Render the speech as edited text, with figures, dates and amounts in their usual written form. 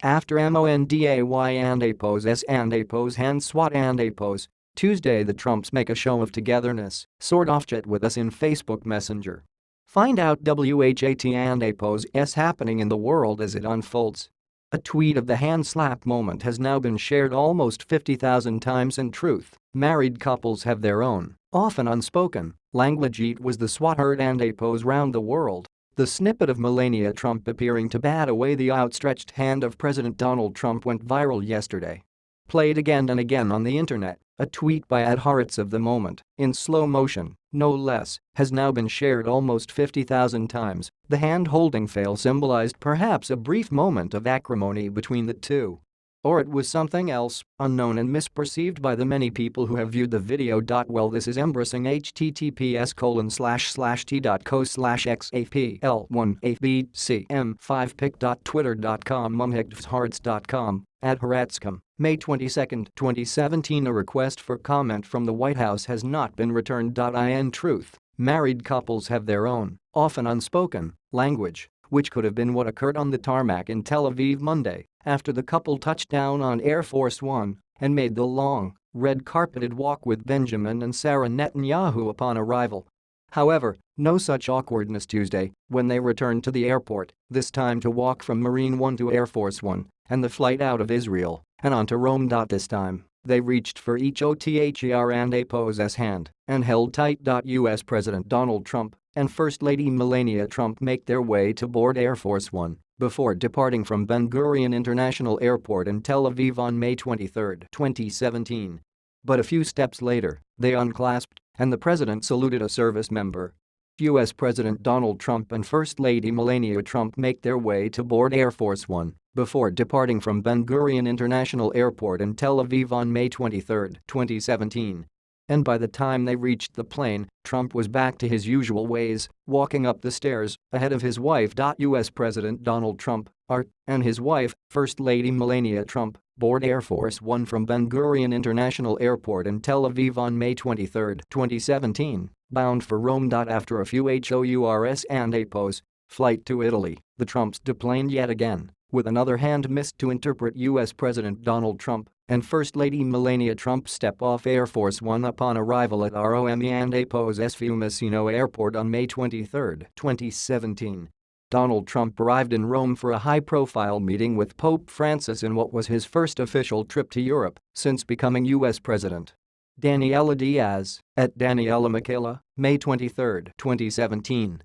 After MONDAY and APOS S and APOS hand swat and APOS, Tuesday the Trumps make a show of togetherness, sort of chat with us in Facebook Messenger. Find out WHAT and APOS S happening in the world as it unfolds. A tweet of the hand slap moment has now been shared almost 50,000 times. In truth, married couples have their own, often unspoken, language. It was the swat heard and APOS round the world. The snippet of Melania Trump appearing to bat away the outstretched hand of President Donald Trump went viral yesterday. Played again and again on the internet, a tweet by adherents of the moment, in slow motion, no less, has now been shared almost 50,000 times. The hand-holding fail symbolized perhaps a brief moment of acrimony between the two. Or it was something else, unknown and misperceived by the many people who have viewed the video. Well, this is embarrassing. https://t.co/xapl1abcm5pic.twitter.com mumhigdfshards.com @Haratscom, May 22, 2017. A request for comment from the White House has not been returned. In truth, married couples have their own, often unspoken, language, which could have been what occurred on the tarmac in Tel Aviv Monday after the couple touched down on Air Force One and made the long, red-carpeted walk with Benjamin and Sarah Netanyahu upon arrival. However, no such awkwardness Tuesday when they returned to the airport, this time to walk from Marine One to Air Force One and the flight out of Israel and on to Rome. This time, they reached for each OTHER and APOS S hand and held tight. U.S. President Donald Trump and First Lady Melania Trump make their way to board Air Force One before departing from Ben Gurion International Airport in Tel Aviv on May 23, 2017. But a few steps later, they unclasped and the president saluted a service member. U.S. President Donald Trump and First Lady Melania Trump make their way to board Air Force One before departing from Ben Gurion International Airport in Tel Aviv on May 23, 2017. And by the time they reached the plane, Trump was back to his usual ways, walking up the stairs ahead of his wife. U.S. President Donald Trump, and his wife, First Lady Melania Trump, board Air Force One from Ben Gurion International Airport in Tel Aviv on May 23, 2017, bound for Rome. After a few HOURS and APOS flight to Italy, the Trumps deplaned yet again, with another hand missed to interpret. U.S. President Donald Trump and First Lady Melania Trump step off Air Force One upon arrival at Rome and APOS S Fiumicino Airport on May 23, 2017. Donald Trump arrived in Rome for a high-profile meeting with Pope Francis in what was his first official trip to Europe since becoming U.S. president. Daniela Diaz, @Daniela Michaela, May 23, 2017.